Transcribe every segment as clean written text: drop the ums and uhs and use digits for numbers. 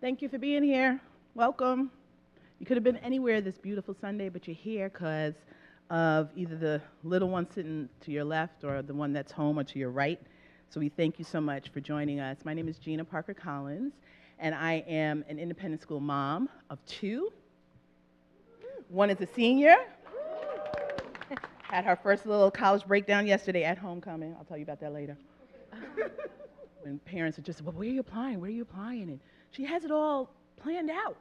Thank you for being here. Welcome. You could have been anywhere this beautiful Sunday, but you're here because of either the little one sitting to your left or the one that's home or to your right. So we thank you so much for joining us. My name is Gina Parker Collins, and I am an independent school mom of two. One is a senior. Had her first little college breakdown yesterday at homecoming. I'll tell you about that later. When parents are just, well, where are you applying? Where are you applying? And she has it all planned out.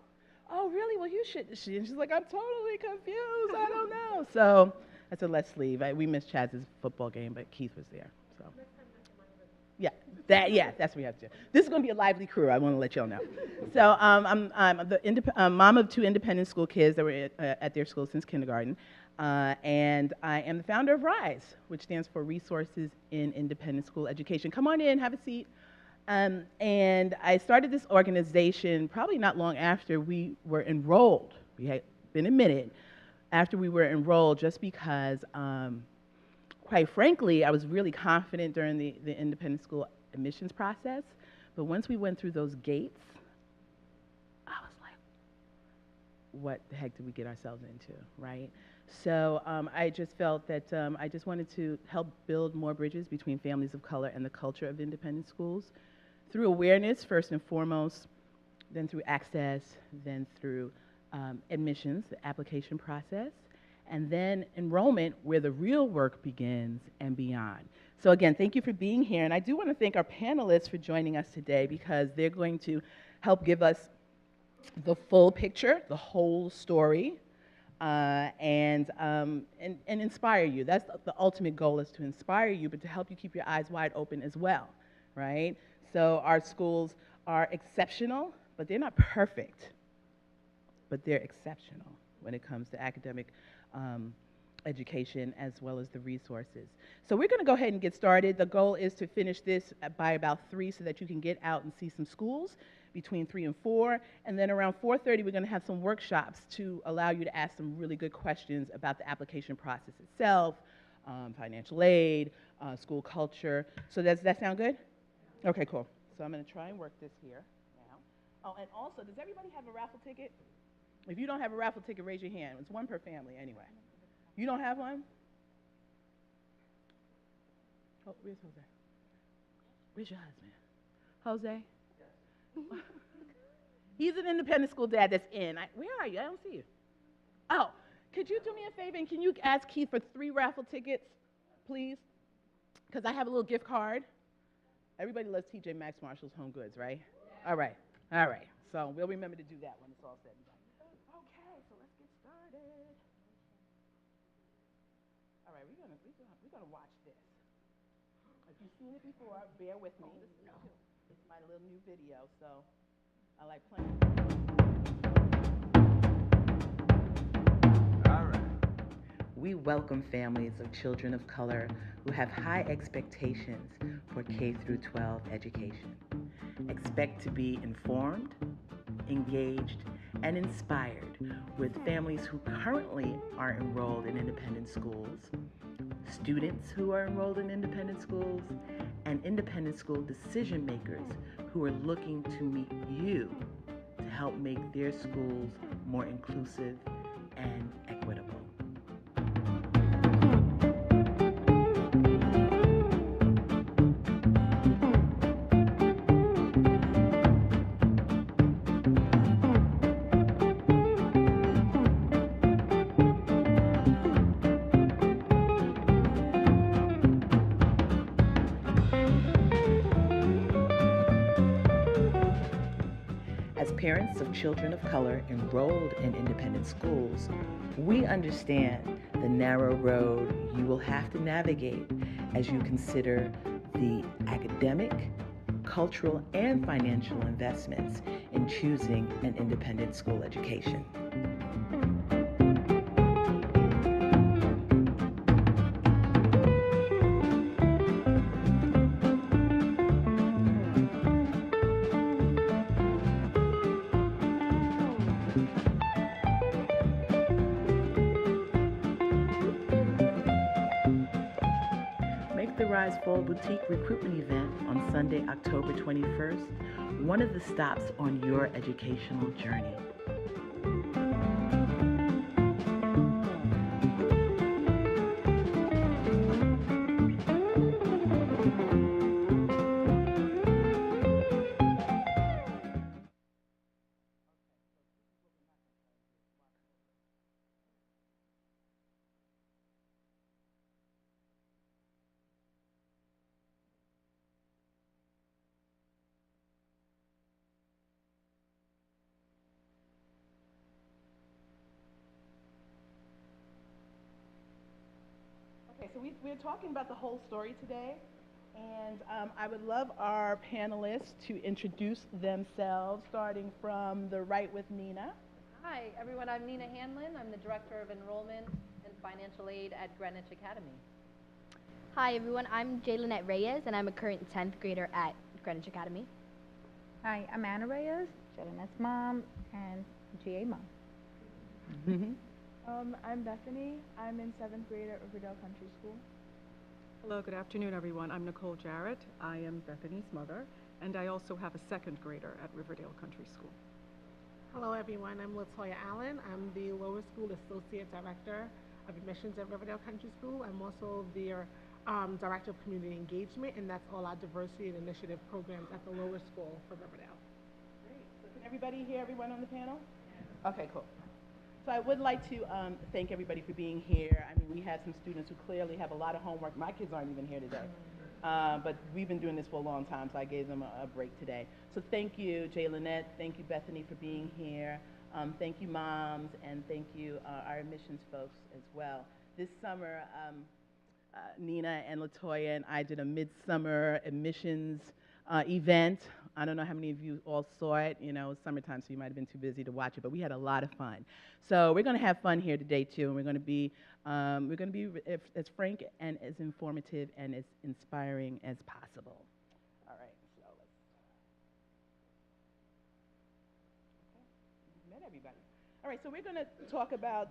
Oh, really? Well, you should. And she's like, I'm totally confused. I don't know. So I said, let's leave. We missed Chaz's football game, but Keith was there. So that's what we have to do. This is going to be a lively crew. I want to let y'all know. So I'm the mom of two independent school kids that were at their school since kindergarten. And I am the founder of RIISE, which stands for Resources in Independent School Education. Come on in, have a seat. And I started this organization probably not long after we were enrolled. We had been admitted after we were enrolled just because, quite frankly, I was really confident during the independent school admissions process. But once we went through those gates, I was like, what the heck did we get ourselves into, right? So I just felt that I just wanted to help build more bridges between families of color and the culture of independent schools through awareness, first and foremost, then through access, then through admissions, the application process, and then enrollment, where the real work begins and beyond. So again, thank you for being here. And I do want to thank our panelists for joining us today because they're going to help give us the full picture, the whole story, and inspire you. That's the ultimate goal, is to inspire you, but to help you keep your eyes wide open as well, right? So our schools are exceptional, but they're not perfect, but they're exceptional when it comes to academic education as well as the resources. So we're going to go ahead and get started. The goal is to finish this by about 3 so that you can get out and see some schools between 3 and 4, and then around 4:30 we're going to have some workshops to allow you to ask some really good questions about the application process itself, financial aid, school culture. So does that sound good? Okay, cool. So I'm going to try and work this here now. Oh, and also, does everybody have a raffle ticket? If you don't have a raffle ticket, raise your hand. It's one per family anyway. You don't have one? Oh, where's Jose? Where's your husband? Jose? He's an independent school dad that's in. Where are you? I don't see you. Oh, could you do me a favor and can you ask Keith for 3 raffle tickets, please? Because I have a little gift card. Everybody loves TJ Maxx Marshall's Home Goods, right? Yeah. All right. So we'll remember to do that when it's all said and done. Okay, so let's get started. All right, we're gonna watch this. If you've seen it before, bear with me. It's my little new video, so I like playing. All right. We welcome families of children of color who have high expectations for K-12 education. Expect to be informed, engaged, and inspired with families who currently are enrolled in independent schools, students who are enrolled in independent schools, and independent school decision makers who are looking to meet you to help make their schools more inclusive and equitable. Parents of children of color enrolled in independent schools, we understand the narrow road you will have to navigate as you consider the academic, cultural, and financial investments in choosing an independent school education. at the RIISE Fall Boutique Recruitment event on Sunday, October 21st, one of the stops on your educational journey. Okay, so we're talking about the whole story today, and I would love our panelists to introduce themselves, starting from the right with Nina. Hi, everyone. I'm Nina Hanlon. I'm the Director of Enrollment and Financial Aid at Greenwich Academy. Hi, everyone. I'm Jaylinette Reyes, and I'm a current 10th grader at Greenwich Academy. Hi, I'm Anna Reyes, Jaylinette's mom and GA mom. I'm Bethany. I'm in 7th grade at Riverdale Country School. Hello, good afternoon, everyone. I'm Nicole Jarrett. I am Bethany's mother, and I also have a 2nd grader at Riverdale Country School. Hello, everyone. I'm Latoya Allen. I'm the Lower School Associate Director of Admissions at Riverdale Country School. I'm also their Director of Community Engagement, and that's all our diversity and initiative programs at the lower school for Riverdale. Great. So can everybody hear everyone on the panel? Okay, cool. So I would like to thank everybody for being here. I mean, we have some students who clearly have a lot of homework. My kids aren't even here today. But we've been doing this for a long time, so I gave them a break today. So thank you, Jaylinette. Thank you, Bethany, for being here. Thank you, moms, and thank you, our admissions folks as well. This summer, Nina and Latoya and I did a midsummer admissions event. I don't know how many of you all saw it. You know, it was summertime, so you might have been too busy to watch it, but we had a lot of fun. So we're going to have fun here today, too, and we're going to be as frank and as informative and as inspiring as possible. All right, so let's... Okay, met everybody. All right, so we're going to talk about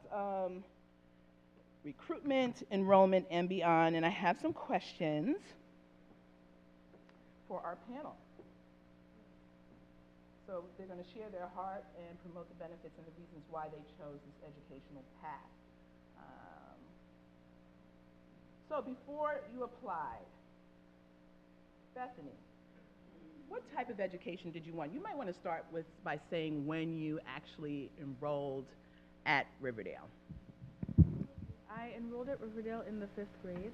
recruitment, enrollment, and beyond, and I have some questions for our panel. So they're going to share their heart and promote the benefits and the reasons why they chose this educational path. So before you applied, Bethany, what type of education did you want? You might want to start by saying when you actually enrolled at Riverdale. I enrolled at Riverdale in the 5th grade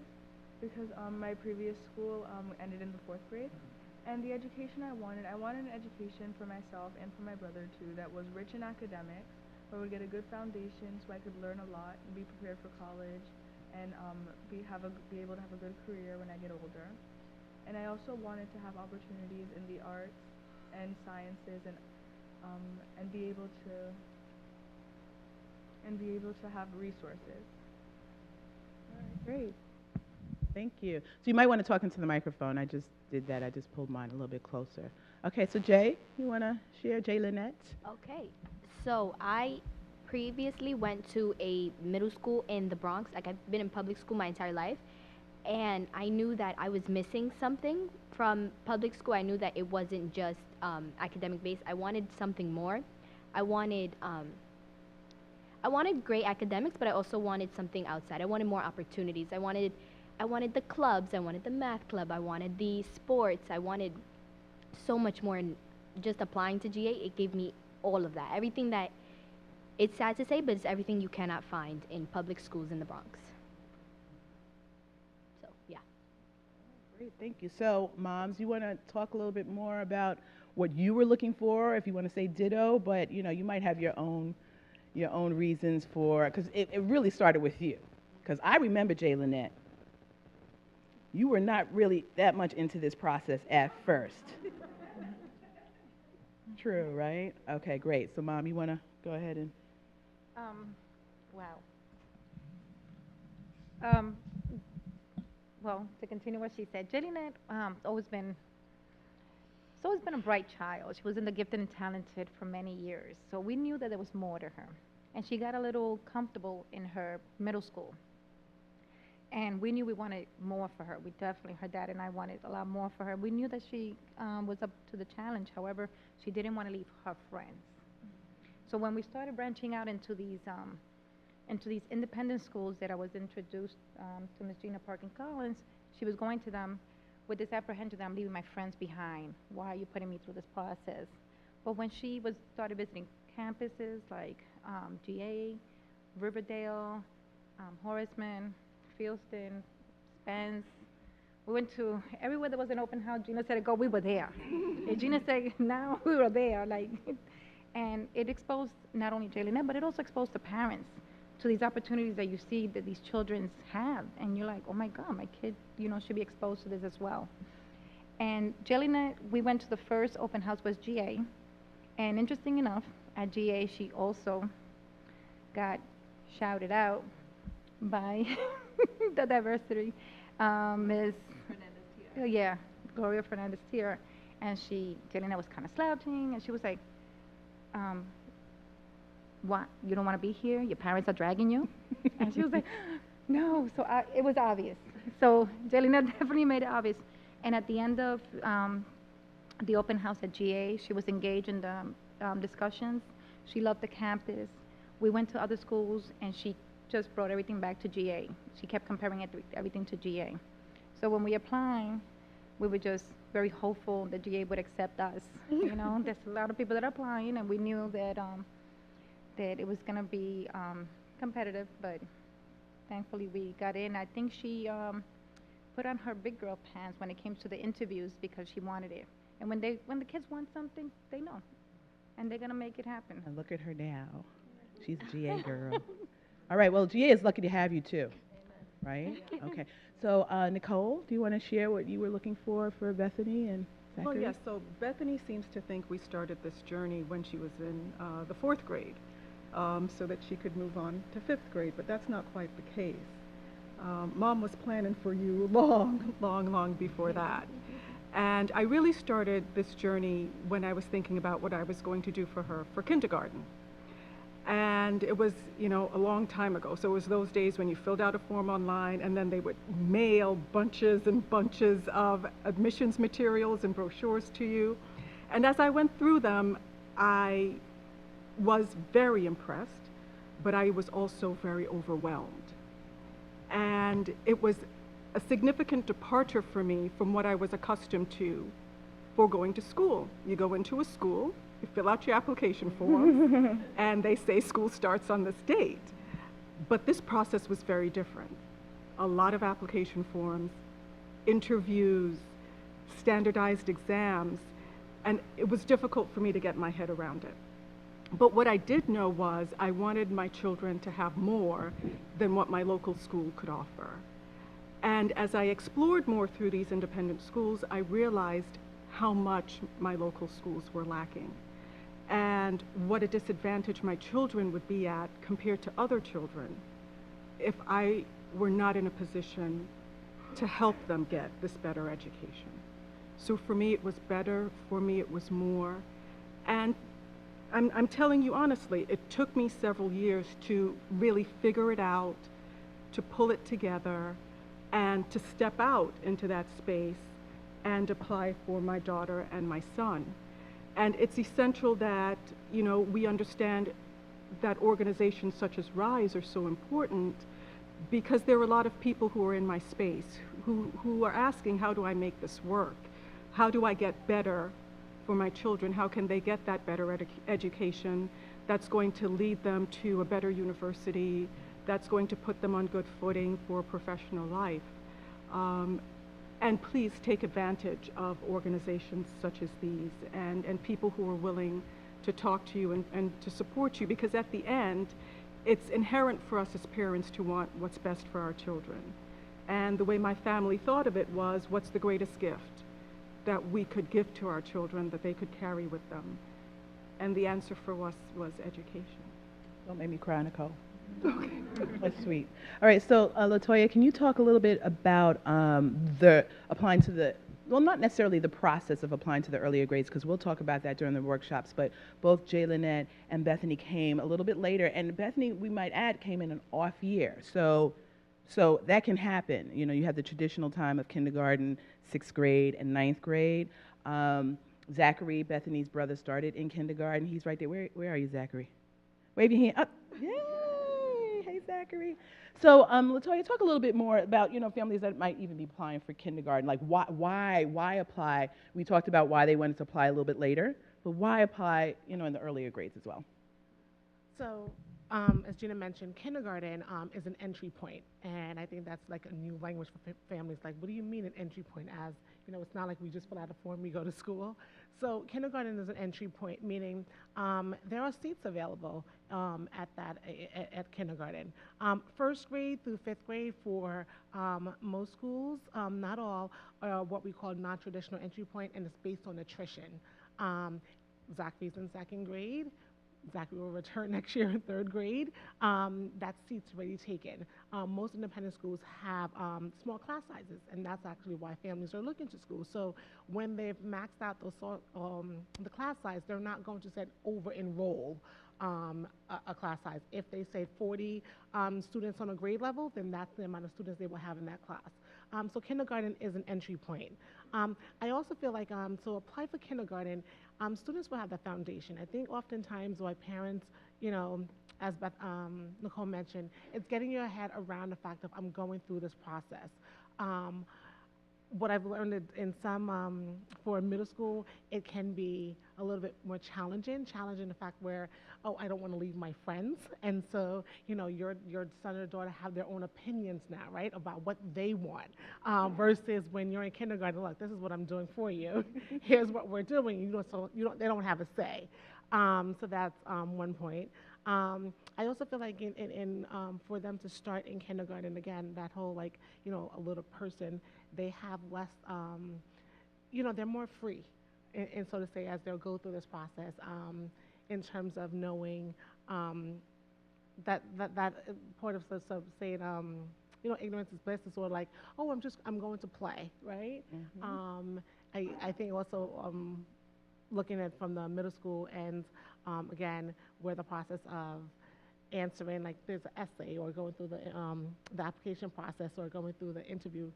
because my previous school ended in the 4th grade. And the education I wanted an education for myself and for my brother too that was rich in academics, where I would get a good foundation so I could learn a lot and be prepared for college and be able to have a good career when I get older. And I also wanted to have opportunities in the arts and sciences and be able to have resources. All right, great. Thank you. So you might want to talk into the microphone. I just did that. I just pulled mine a little bit closer. Okay, so Jay, you want to share? Jaylinette? Okay. So I previously went to a middle school in the Bronx. Like, I've been in public school my entire life. And I knew that I was missing something from public school. I knew that it wasn't just academic based. I wanted something more. I wanted great academics, but I also wanted something outside. I wanted more opportunities. I wanted the clubs, I wanted the math club, I wanted the sports, I wanted so much more. And just applying to GA, it gave me all of that. Everything that, it's sad to say, but it's everything you cannot find in public schools in the Bronx. So, yeah. Great, thank you. So, moms, you want to talk a little bit more about what you were looking for, if you want to say ditto, but, you know, you might have your own reasons for, because it really started with you. Because I remember, Jaylinette, you were not really that much into this process at first. True, right? Okay, great. So, Mom, you want to go ahead and... Well, to continue what she said, Jaylinette always been a bright child. She was in the gifted and talented for many years. So we knew that there was more to her. And she got a little comfortable in her middle school. And we knew we wanted more for her. We definitely, her dad and I wanted a lot more for her. We knew that she was up to the challenge. However, she didn't want to leave her friends. So when we started branching out into these independent schools that I was introduced to Miss Gina Parkin Collins, she was going to them with this apprehension that I'm leaving my friends behind. Why are you putting me through this process? But when she started visiting campuses like GA, Riverdale, Horaceman, Fieldston, Spence, we went to everywhere there was an open house. Gina said, "Go." We were there. And Gina said, "Now we were there." And it exposed not only Jaylen, but it also exposed the parents to these opportunities that you see that these children have, and you're like, "Oh my God, my kid, should be exposed to this as well." And Jaylen, we went to the first open house was GA, and interesting enough, at GA she also got shouted out by the diversity, Ms. Yeah, Gloria Fernandez-Tier, and Jaylen was kind of slouching, and she was like, "What? You don't want to be here? Your parents are dragging you?" And she was like, "No." So it was obvious. So Jaylen definitely made it obvious. And at the end of the open house at GA, she was engaged in the discussions. She loved the campus. We went to other schools, and she just brought everything back to GA. She kept comparing everything to GA. So when we applied, we were just very hopeful that GA would accept us. There's a lot of people that are applying, and we knew that that it was going to be competitive, but thankfully we got in. I think she put on her big girl pants when it came to the interviews because she wanted it. And when the kids want something, they know, and they're going to make it happen. And look at her now. She's a GA girl. All right, well, GA is lucky to have you too, right? Okay. So, Nicole, do you want to share what you were looking for Bethany and Zachary? Well, yes, so Bethany seems to think we started this journey when she was in the 4th grade, so that she could move on to 5th grade, but that's not quite the case. Mom was planning for you long before that. And I really started this journey when I was thinking about what I was going to do for her for kindergarten. And it was, a long time ago. So it was those days when you filled out a form online, and then they would mail bunches and bunches of admissions materials and brochures to you. And as I went through them, I was very impressed, but I was also very overwhelmed. And it was a significant departure for me from what I was accustomed to for going to school. You go into a school, you fill out your application form, and they say school starts on this date. But this process was very different. A lot of application forms, interviews, standardized exams, and it was difficult for me to get my head around it. But what I did know was I wanted my children to have more than what my local school could offer. And as I explored more through these independent schools, I realized how much my local schools were lacking and what a disadvantage my children would be at compared to other children if I were not in a position to help them get this better education. So for me, it was better. For me, it was more. And I'm telling you honestly, it took me several years to really figure it out, to pull it together, and to step out into that space and apply for my daughter and my son. And it's essential that, we understand that organizations such as RIISE are so important because there are a lot of people who are in my space who are asking, how do I make this work? How do I get better for my children? How can they get that better education that's going to lead them to a better university, that's going to put them on good footing for professional life? And please take advantage of organizations such as these and people who are willing to talk to you and to support you, because at the end, it's inherent for us as parents to want what's best for our children. And the way my family thought of it was, what's the greatest gift that we could give to our children that they could carry with them? And the answer for us was education. Don't make me cry, Nicole. Okay. That's sweet. All right, so LaToya, can you talk a little bit about the applying to the, well, not necessarily the process of applying to the earlier grades, because we'll talk about that during the workshops, but both Jaylen and Bethany came a little bit later, and Bethany, we might add, came in an off year. So So that can happen. You know, you have the traditional time of kindergarten, 6th grade, and 9th grade. Zachary, Bethany's brother, started in kindergarten. He's right there. Where are you, Zachary? Wave your hand up. Yay! Hey, Zachary. So, Latoya, talk a little bit more about, you know, families that might even be applying for kindergarten. Like, why apply? We talked about why they wanted to apply a little bit later, but why apply, you know, in the earlier grades as well? So, as Gina mentioned, kindergarten is an entry point, and I think that's like a new language for families. Like, what do you mean an entry point? As you know, it's not like we just fill out a form, we go to school. So, kindergarten is an entry point, meaning there are seats available at kindergarten. First grade through fifth grade for most schools, not all, are what we call non-traditional entry point, and it's based on attrition. Zachary's in second grade. Zachary will return next year in third grade. That seat's already taken. Most independent schools have small class sizes, and that's actually why families are looking to school. So when they've maxed out the class size, they're not going to say over-enroll a class size. If they say 40 students on a grade level, then that's the amount of students they will have in that class. So kindergarten is an entry point. I also feel like to apply for kindergarten, students will have the foundation. I think oftentimes why parents, you know, as Nicole mentioned, it's getting your head around the fact of I'm going through this process. What I've learned in some, for middle school, it can be a little bit more challenging the fact where, oh, I don't want to leave my friends. And so, you know, your son or daughter have their own opinions now, right, about what they want, versus when you're in kindergarten, look, this is what I'm doing for you. Here's what we're doing. You know, so they don't have a say. So that's one point. I also feel like for them to start in kindergarten, again, that whole, like, you know, a little person, they have less, you know, they're more free, and so to say, as they'll go through this process, in terms of knowing that part of saying, you know, ignorance is bliss is sort of like, oh, I'm going to play, right? Mm-hmm. I think also looking at from the middle school and again, where the process of answering, like there's an essay or going through the application process or going through the interview,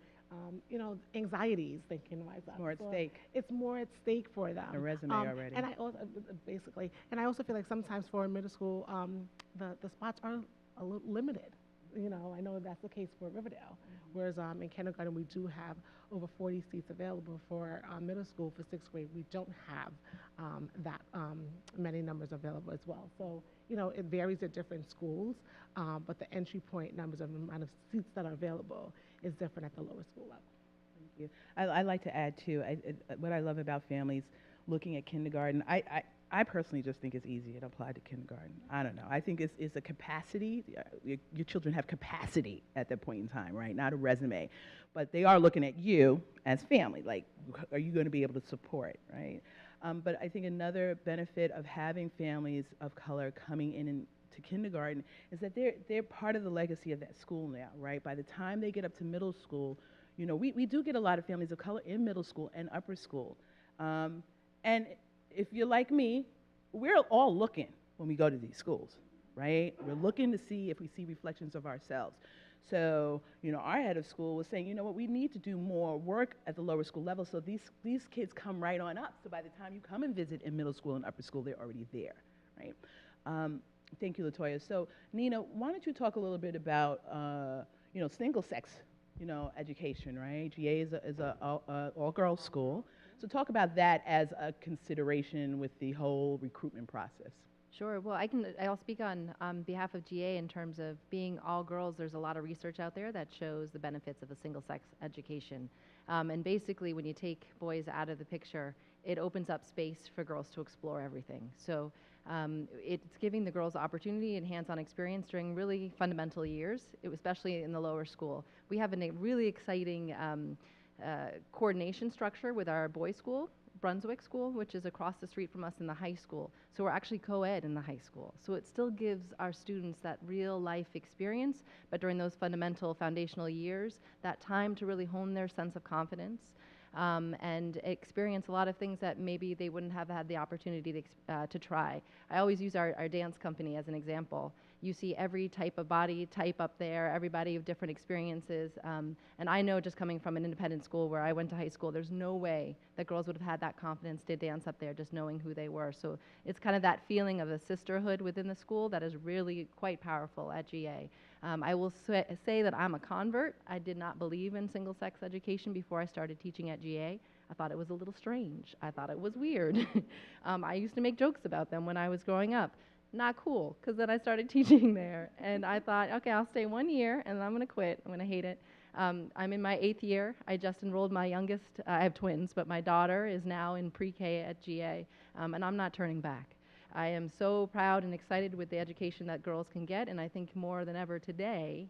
you know, anxieties thinking rise up. More at stake. It's more at stake for them. A resume already. And I also, basically, and I also feel like sometimes for middle school, the spots are a little limited. You know, I know that's the case for Riverdale, whereas in kindergarten we do have over 40 seats available for middle school. For sixth grade, we don't have that many numbers available as well. So, you know, it varies at different schools, but the entry point numbers of the amount of seats that are available is different at the lower school level. Thank you. I'd like to add, too, what I love about families looking at kindergarten, I personally just think it's easy to apply to kindergarten. I don't know. I think it's a capacity. Your children have capacity at that point in time, right? Not a resume. But they are looking at you as family. Like, are you going to be able to support, right? But I think another benefit of having families of color coming into kindergarten is that they're part of the legacy of that school now, right? By the time they get up to middle school, you know, we do get a lot of families of color in middle school and upper school. And if you're like me, we're all looking when we go to these schools, right? We're looking to see if we see reflections of ourselves. So, you know, our head of school was saying, you know what, we need to do more work at the lower school level so these kids come right on up. So by the time you come and visit in middle school and upper school, they're already there, right? Thank you, Latoya. So, Nina, why don't you talk a little bit about, you know, single-sex, you know, education, right? GA is a all-girls school. So talk about that as a consideration with the whole recruitment process. Sure. Well, I'll speak on behalf of GA in terms of being all girls. There's a lot of research out there that shows the benefits of a single-sex education. And basically, when you take boys out of the picture, it opens up space for girls to explore everything. So it's giving the girls opportunity and hands-on experience during really fundamental years, especially in the lower school. We have a really exciting coordination structure with our boys' school, Brunswick School, which is across the street from us in the high school. So we're actually co-ed in the high school. So it still gives our students that real life experience, but during those fundamental foundational years, that time to really hone their sense of confidence and experience a lot of things that maybe they wouldn't have had the opportunity to try. I always use our dance company as an example. You see every type of body type up there, everybody of different experiences. And I know just coming from an independent school where I went to high school, there's no way that girls would have had that confidence to dance up there just knowing who they were. So it's kind of that feeling of a sisterhood within the school that is really quite powerful at GA. I will say that I'm a convert. I did not believe in single-sex education before I started teaching at GA. I thought it was a little strange. I thought it was weird. I used to make jokes about them when I was growing up. Not cool, because then I started teaching there. And I thought, okay, I'll stay 1 year, and then I'm going to quit. I'm going to hate it. I'm in my 8th year. I just enrolled my youngest. I have twins, but my daughter is now in pre-K at GA, and I'm not turning back. I am so proud and excited with the education that girls can get, and I think more than ever today,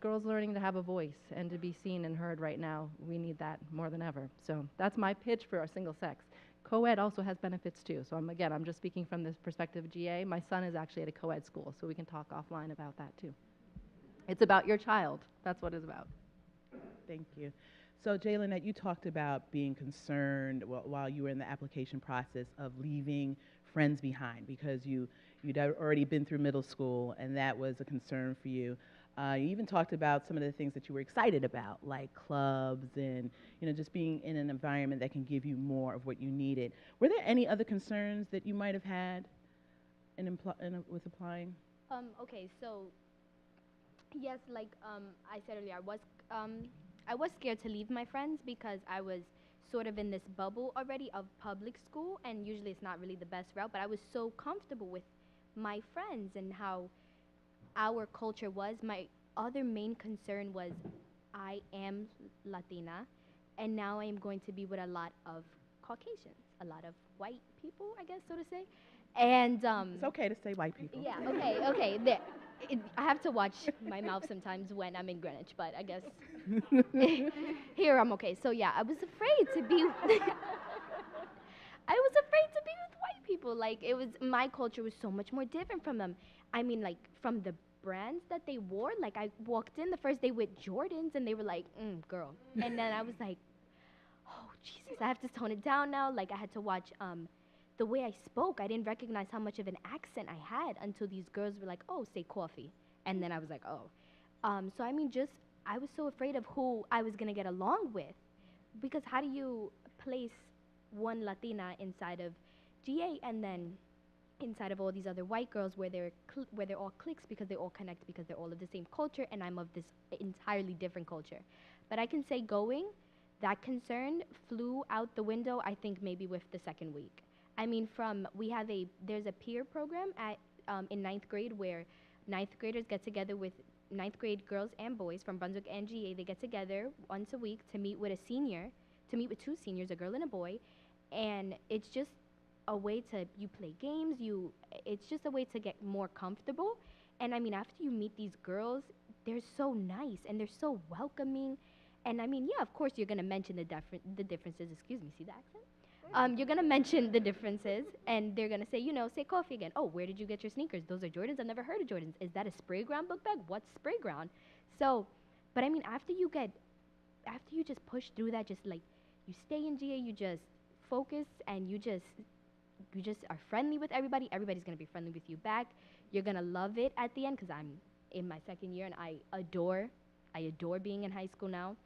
girls learning to have a voice and to be seen and heard right now, we need that more than ever. So that's my pitch for our single sex. Co-ed also has benefits too. So I'm just speaking from this perspective of GA. My son is actually at a co-ed school, so we can talk offline about that too. It's about your child. That's what it's about. Thank you. So, Jaylenette, you talked about being concerned while you were in the application process of leaving friends behind because you'd already been through middle school, and that was a concern for you. You even talked about some of the things that you were excited about, like clubs and just being in an environment that can give you more of what you needed. Were there any other concerns that you might have had with applying? Okay, so yes, like I said earlier, I was scared to leave my friends because I was sort of in this bubble already of public school, and usually it's not really the best route, but I was so comfortable with my friends and how our culture was. My other main concern was I am Latina, and now I am going to be with a lot of Caucasians, a lot of white people, I guess, so to say. And It's okay to say white people. yeah, okay. I have to watch my mouth sometimes when I'm in Greenwich, but I guess here I'm okay. So yeah, I was afraid to be. I was afraid to be with white people. Like my culture was so much more different from them. I mean, like from the brands that they wore. Like I walked in the first day with Jordans, and they were like, "Girl," and then I was like, "Oh Jesus, I have to tone it down now." Like I had to watch the way I spoke. I didn't recognize how much of an accent I had until these girls were like, "Oh, say coffee," and then I was like, "Oh." So I mean, I was so afraid of who I was gonna get along with, because how do you place one Latina inside of GA and then inside of all these other white girls where they're all cliques because they all connect because they're all of the same culture, and I'm of this entirely different culture. But I can say that concern flew out the window, I think maybe with the second week. I mean, there's a peer program in 9th grade where 9th graders get together with 9th grade girls and boys from Brunswick and GA. They get together once a week to meet with two seniors, a girl and a boy, and it's just a way you play games, it's just a way to get more comfortable. And I mean, after you meet these girls, they're so nice and they're so welcoming. And I mean, yeah, of course you're gonna mention the differences. Excuse me, see the accent? You're gonna mention the differences, and they're gonna say, say coffee again. Oh, where did you get your sneakers? Those are Jordans. I've never heard of Jordans. Is that a spray ground book bag? What's spray ground? So, but I mean, after you just push through that, just like you stay in GA, you just focus, and you just are friendly with everybody. Everybody's gonna be friendly with you back. You're gonna love it at the end, because I'm in my 2nd year, and I adore being in high school now.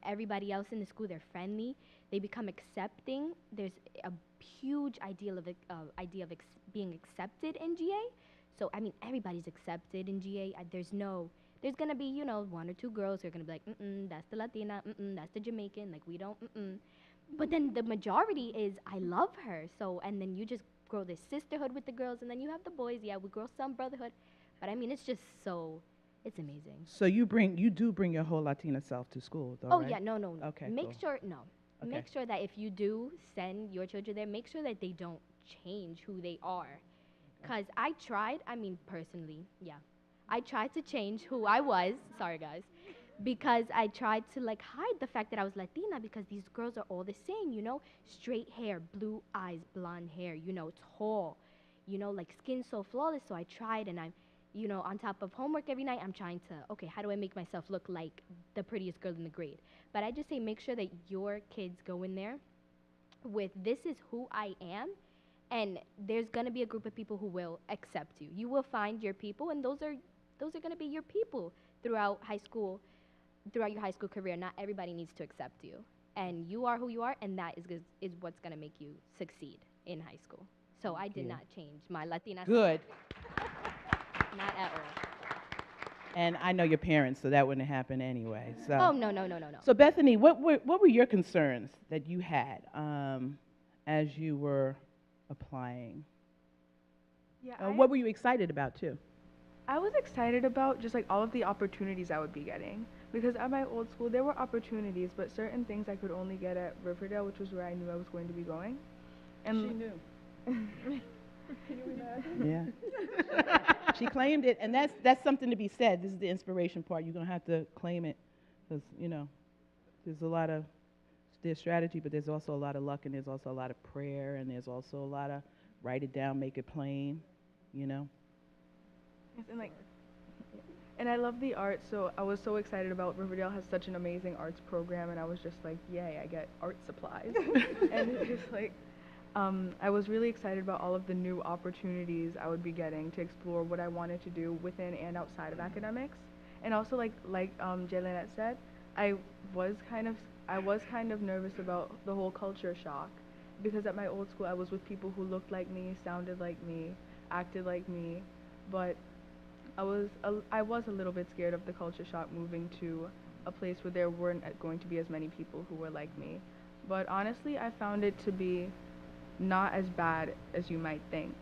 Everybody else in the school, they're friendly. They become accepting. There's a huge idea of being accepted in GA. So I mean, everybody's accepted in GA. There's gonna be 1 or 2 girls who are gonna be like, that's the Latina, that's the Jamaican. Like we don't, But then the majority is, I love her. So, and then you just grow this sisterhood with the girls, and then you have the boys. Yeah, we grow some brotherhood. But I mean, it's it's amazing. So you do bring your whole Latina self to school, though, Oh right? yeah, no. Okay, Make cool. sure, Okay. Make sure that if you do send your children there, make sure that they don't change who they are. Because I tried, I mean, personally, yeah. I tried to change who I was. Sorry, guys. Because I tried to hide the fact that I was Latina, because these girls are all the same, straight hair, blue eyes, blonde hair, tall, like skin so flawless. So I tried, and I'm, on top of homework every night, I'm trying to, okay, how do I make myself look like the prettiest girl in the grade? But I just say make sure that your kids go in there with, this is who I am, And there's going to be a group of people who will accept you. You will find your people, and those are going to be your people throughout high school, throughout your high school career. Not everybody needs to accept you, and you are who you are, and that is what's going to make you succeed in high school. So I did not change my Latina Good. side. Not at all. And I know your parents, so that wouldn't happen anyway. So. Oh, no. So Bethany, what were your concerns that you had as you were applying? Yeah, What were you excited about too? I was excited about just like all of the opportunities I would be getting, because at my old school there were opportunities, but certain things I could only get at Riverdale, which was where I knew I was going to be going. And She knew. Can you imagine? Yeah. She claimed it, and that's something to be said. This is the inspiration part. You're gonna have to claim it, because there's a lot of there's strategy, but there's also a lot of luck, and there's also a lot of prayer, and there's also a lot of write it down, make it plain. Yes, and I love the art, so I was so excited about Riverdale has such an amazing arts program, and I was just like, yay, I get art supplies. And it's just like, I was really excited about all of the new opportunities I would be getting to explore what I wanted to do within and outside of academics. And also, like Jaylenette said, I was kind of nervous about the whole culture shock, because at my old school I was with people who looked like me, sounded like me, acted like me, but I was a little bit scared of the culture shock moving to a place where there weren't going to be as many people who were like me. But honestly, I found it to be not as bad as you might think.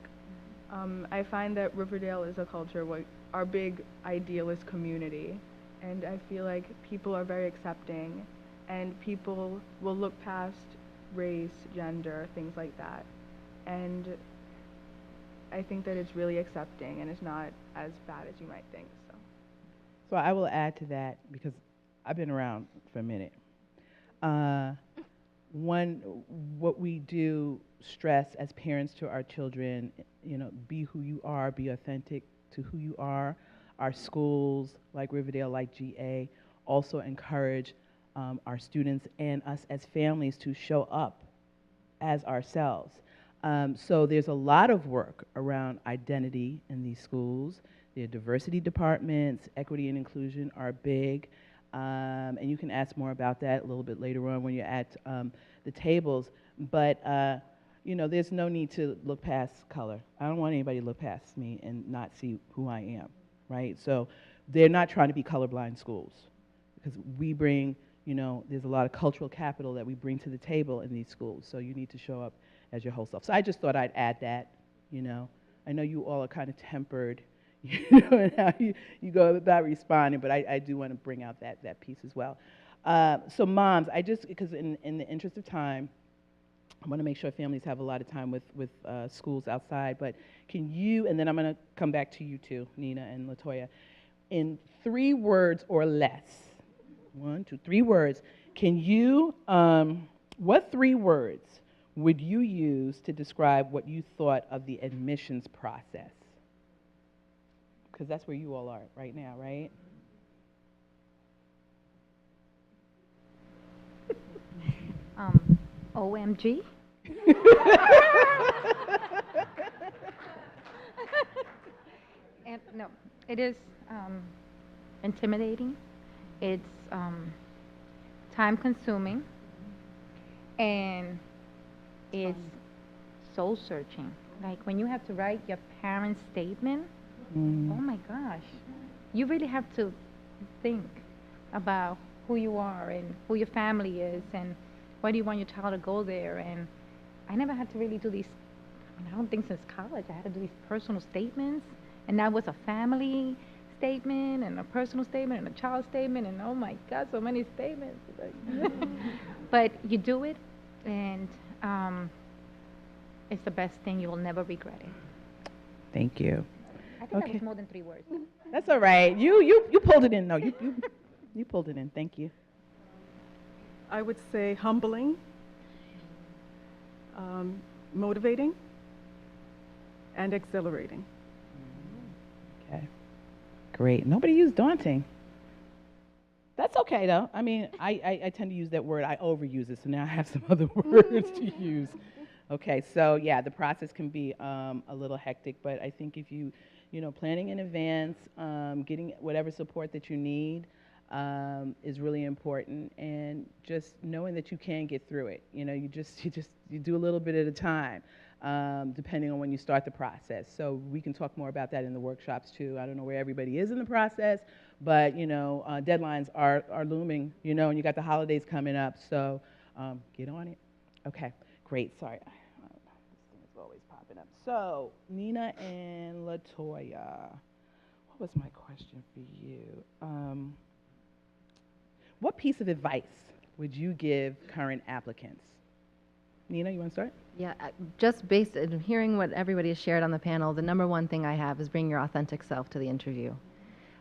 I find that Riverdale is a culture where our big idealist community, and I feel like people are very accepting, and people will look past race, gender, things like that. And I think that it's really accepting, and it's not as bad as you might think. So I will add to that, because I've been around for a minute. What we do stress as parents to our children, be who you are, be authentic to who you are. Our schools, like Riverdale, like GA, also encourage our students and us as families to show up as ourselves. So there's a lot of work around identity in these schools. The diversity departments, equity and inclusion are big. And you can ask more about that a little bit later on when you're at the tables. But, there's no need to look past color. I don't want anybody to look past me and not see who I am, right? So they're not trying to be colorblind schools, because we bring, there's a lot of cultural capital that we bring to the table in these schools. So you need to show up as your whole self. So I just thought I'd add that, I know you all are kind of tempered, and how you go about responding, but I do want to bring out that piece as well. So moms, because in the interest of time, I want to make sure families have a lot of time with schools outside, but can you, and then I'm going to come back to you two, Nina and LaToya, in 3 words or less, 1, 2, 3 words, can you, what 3 words would you use to describe what you thought of the admissions process? Because that's where you all are right now, right? OMG. And no, it is intimidating. It's time consuming, and it's soul searching. Like when you have to write your parents' statement, oh my gosh, you really have to think about who you are and who your family is and why do you want your child to go there. And I never had to really do these, I don't think since college I had to do these personal statements, and that was a family statement and a personal statement and a child statement, and oh my God, so many statements. But you do it, and it's the best thing. You will never regret it. Thank you. I think that was more than 3 words. That's all right. You pulled it in. No, you pulled it in. Thank you. I would say humbling, motivating, and exhilarating. Okay. Great. Nobody used daunting. That's okay, though. I mean, I tend to use that word. I overuse it, so now I have some other words to use. Okay, so yeah, the process can be a little hectic, but I think if planning in advance, getting whatever support that you need is really important, and just knowing that you can get through it. You do a little bit at a time, depending on when you start the process. So we can talk more about that in the workshops too. I don't know where everybody is in the process, but deadlines are looming. And you got the holidays coming up, so get on it. Okay. Great, sorry. This thing is always popping up. So, Nina and LaToya, what was my question for you? What piece of advice would you give current applicants? Nina, you want to start? Yeah, just based on hearing what everybody has shared on the panel, the number one thing I have is bring your authentic self to the interview.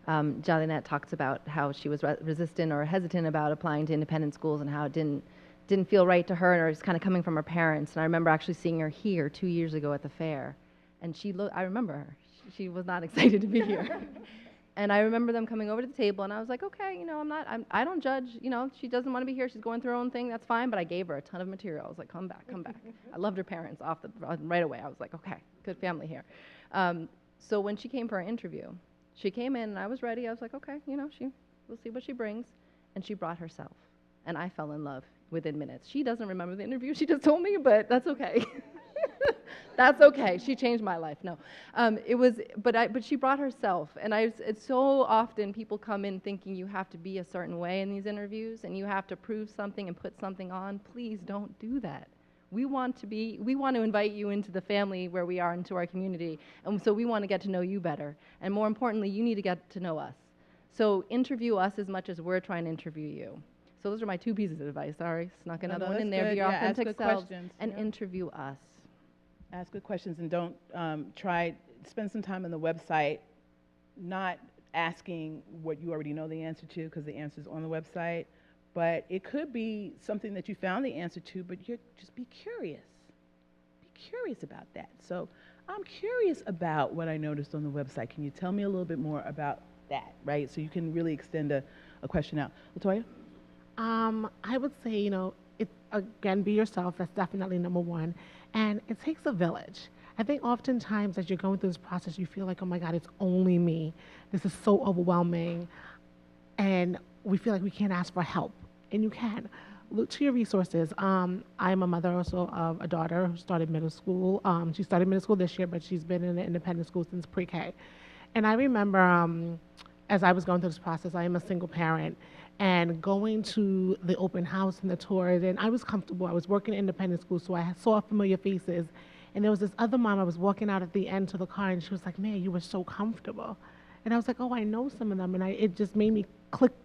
Jalinette talks about how she was resistant or hesitant about applying to independent schools and how it didn't feel right to her, and it was kind of coming from her parents. And I remember actually seeing her here 2 years ago at the fair, and I remember her. She was not excited to be here. And I remember them coming over to the table, and I was like, okay, I don't judge. She doesn't want to be here. She's going through her own thing. That's fine. But I gave her a ton of material. I was like, come back, come back. I loved her parents right away. I was like, okay, good family here. So when she came for her interview, she came in, and I was ready. I was like, okay, we'll see what she brings. And she brought herself, and I fell in love within minutes. She doesn't remember the interview. She just told me, but that's okay. That's okay. She changed my life. No, but she brought herself, and it's so often people come in thinking you have to be a certain way in these interviews, and you have to prove something and put something on. Please don't do that. We want to invite you into the family where we are, into our community, and so we want to get to know you better. And more importantly, you need to get to know us. So interview us as much as we're trying to interview you. So those are my 2 pieces of advice. Sorry, snuck another one in there. Be your authentic selves and interview us. Ask good questions, and don't spend some time on the website not asking what you already know the answer to, because the answer's on the website. But it could be something that you found the answer to, but just be curious. Be curious about that. So I'm curious about what I noticed on the website. Can you tell me a little bit more about that, right? So you can really extend a question out. LaToya? I would say, again, be yourself. That's definitely number one. And it takes a village. I think oftentimes as you're going through this process, you feel like, oh my God, it's only me. This is so overwhelming. And we feel like we can't ask for help. And you can. Look to your resources. I'm a mother also of a daughter who started middle school. She started middle school this year, but she's been in an independent school since pre-K. And I remember as I was going through this process, I am a single parent, and going to the open house and the tours, and I was comfortable. I was working in independent school, so I saw familiar faces. And there was this other mom, I was walking out at the end to the car, and she was like, man, you were so comfortable. And I was like, oh, I know some of them. And it just made me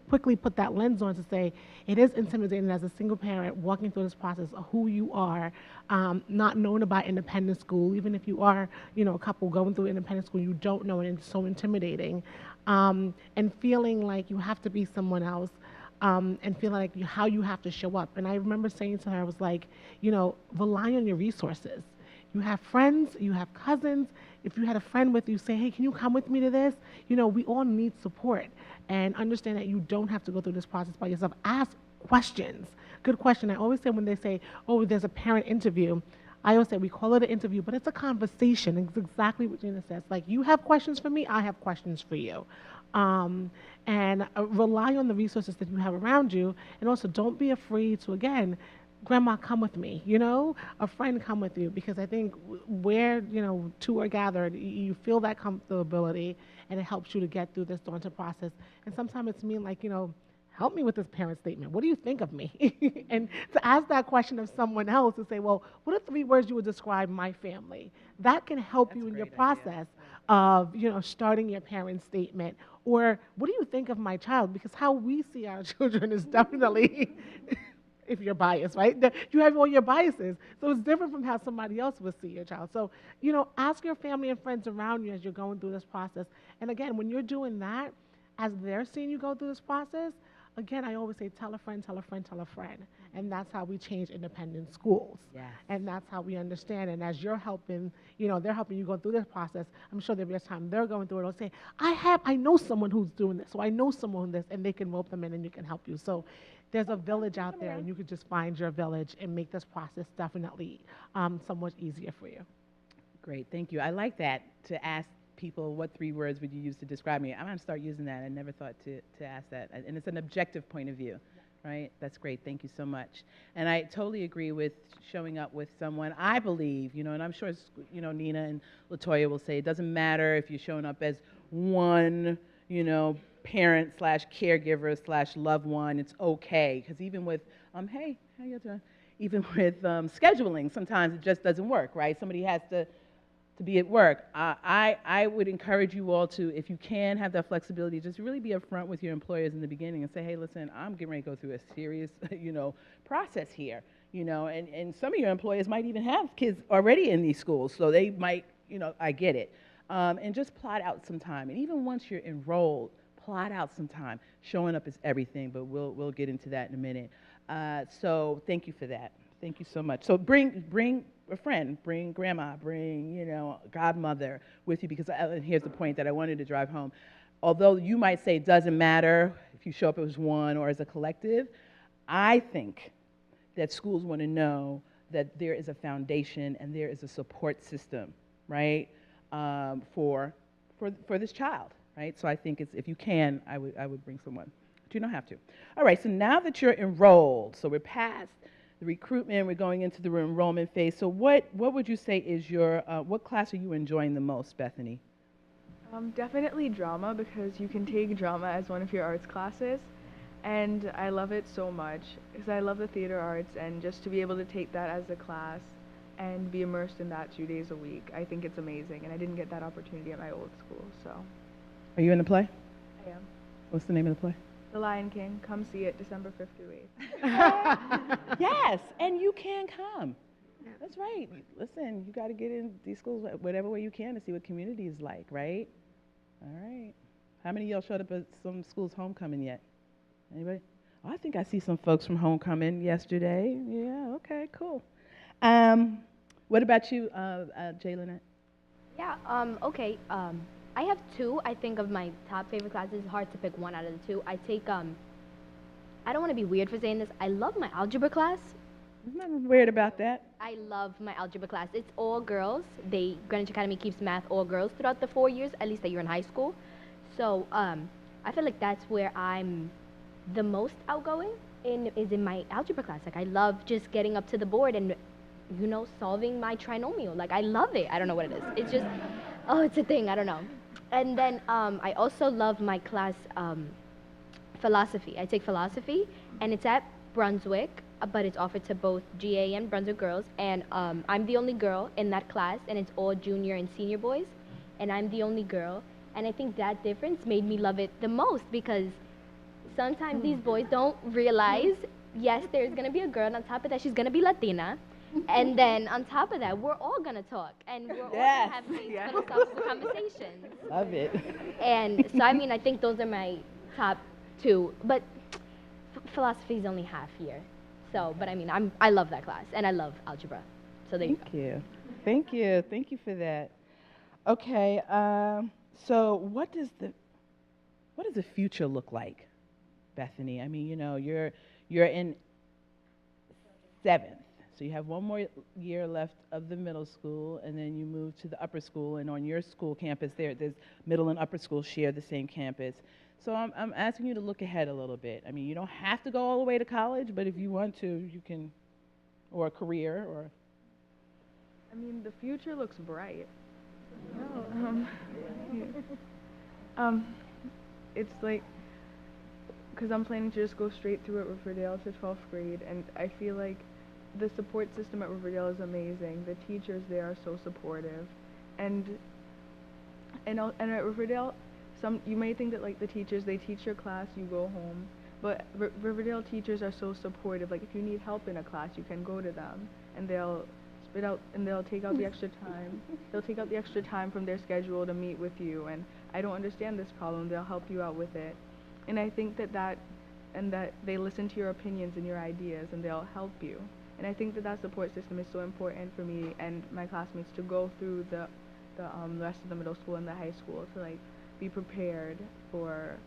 quickly put that lens on to say, it is intimidating as a single parent walking through this process of who you are, not knowing about independent school. Even if you are, a couple going through independent school, you don't know, and it's so intimidating. And feeling like you have to be someone else, and feeling like how you have to show up. And I remember saying to her, I was like, rely on your resources. You have friends, you have cousins. If you had a friend with you, say, hey, can you come with me to this? We all need support, and understand that you don't have to go through this process by yourself. Ask questions. Good question. I always say when they say, oh, there's a parent interview, I always say we call it an interview, but it's a conversation. It's exactly what Gina says. Like, you have questions for me, I have questions for you. And rely on the resources that you have around you, and also don't be afraid to, again, grandma, come with me, a friend come with you, because I think where, 2 are gathered, you feel that comfortability, and it helps you to get through this daunting process. And sometimes it's mean like, help me with this parent statement. What do you think of me? And to ask that question of someone else and say, well, what are 3 words you would describe my family? That can help you in your process of, starting your parent statement. Or what do you think of my child? Because how we see our children is definitely if you're biased, right? You have all your biases. So it's different from how somebody else would see your child. So, ask your family and friends around you as you're going through this process. And again, when you're doing that, as they're seeing you go through this process, again, I always say, tell a friend, tell a friend, tell a friend. And that's how we change independent schools. Yes. And that's how we understand. And as you're helping, you know, they're helping you go through this process, I'm sure there'll be a time they're going through it. They'll say, I know someone who's doing this, so I know someone who's this, and they can rope them in and you can help you. So there's a village out there, and you could just find your village and make this process definitely somewhat easier for you. Great, thank you. I like that, to ask people what 3 words would you use to describe me. I'm going to start using that. I never thought to ask that. And it's an objective point of view, right? That's great. Thank you so much. And I totally agree with showing up with someone. I believe, you know, and I'm sure, you know, Nina and Latoya will say it doesn't matter if you're showing up as one, you know, parent slash caregiver slash loved one. It's okay. Because even with, hey, how you doing? Even with scheduling, sometimes it just doesn't work, right? Somebody has to be at work. I would encourage you all to, if you can have that flexibility, just really be upfront with your employers in the beginning and say, hey, listen, I'm getting ready to go through a serious, you know, process here, you know, and some of your employers might even have kids already in these schools, so they might, you know, I get it. And just plot out some time. And even once you're enrolled, plot out some time. Showing up is everything, but we'll get into that in a minute. So thank you for that. Thank you so much. So bring a friend, bring grandma, bring, you know, godmother with you, because and here's the point that I wanted to drive home. Although you might say it doesn't matter if you show up as one or as a collective, I think that schools want to know that there is a foundation and there is a support system, right, for this child, right? So I think it's, if you can, I would bring someone. But you don't have to. All right, so now that you're enrolled, so we're past the recruitment, we're going into the enrollment phase. So what would you say is your, what class are you enjoying the most, Bethany? Definitely drama, because you can take drama as one of your arts classes, and I love it so much because I love the theater arts, and just to be able to take that as a class and be immersed in that 2 days a week, I think it's amazing, and I didn't get that opportunity at my old school, so. Are you in the play? I am. What's the name of the play? The Lion King. Come see it December 5th through 8th. Yes, and you can come. That's right. Listen, you got to get in these schools whatever way you can to see what community is like, right? All right. How many of y'all showed up at some school's homecoming yet? Anybody? Oh, I think I see some folks from homecoming yesterday. Yeah, okay, cool. What about you, Jalen? Yeah, okay. I have 2, I think, of my top favorite classes. It's hard to pick one out of the 2. I take, I don't want to be weird for saying this. I love my algebra class. There's nothing weird about that. I love my algebra class. It's all girls. Greenwich Academy keeps math all girls throughout the 4 years, at least that you're in high school. So, I feel like that's where I'm the most outgoing is in my algebra class. Like, I love just getting up to the board and, you know, solving my trinomial. Like, I love it. I don't know what it is. It's just, oh, it's a thing. I don't know. And then I also love my class, philosophy. I take philosophy, and it's at Brunswick, but it's offered to both GA and Brunswick girls. And I'm the only girl in that class, and it's all junior and senior boys, and I'm the only girl. And I think that difference made me love it the most, because sometimes these boys don't realize, yes, there's going to be a girl, and on top of that, she's going to be Latina. And then on top of that, we're all going to talk, and we're all going to have these philosophical conversations. Love it. And so, I mean, I think those are my top 2. But philosophy is only half year. So, but I mean, I love that class, and I love algebra. So there you go. Thank you. Thank you. Thank you for that. Okay. So what does the future look like, Bethany? I mean, you know, you're in 7th. So you have 1 more year left of the middle school, and then you move to the upper school, and on your school campus there's middle and upper school share the same campus. So I'm asking you to look ahead a little bit. I mean, you don't have to go all the way to college, but if you want to, you can, or a career, or. I mean, the future looks bright. It's like, because I'm planning to just go straight through at Riverdale to 12th grade, and I feel like the support system at Riverdale is amazing. The teachers there are so supportive, and at Riverdale, you may think that like the teachers, they teach your class, you go home, but Riverdale teachers are so supportive. Like if you need help in a class, you can go to them, and they'll take out the extra time. They'll take out the extra time from their schedule to meet with you, and I don't understand this problem, they'll help you out with it. And I think that and that they listen to your opinions and your ideas, and they'll help you. And I think that that support system is so important for me and my classmates to go through the rest of the middle school and the high school to like be prepared for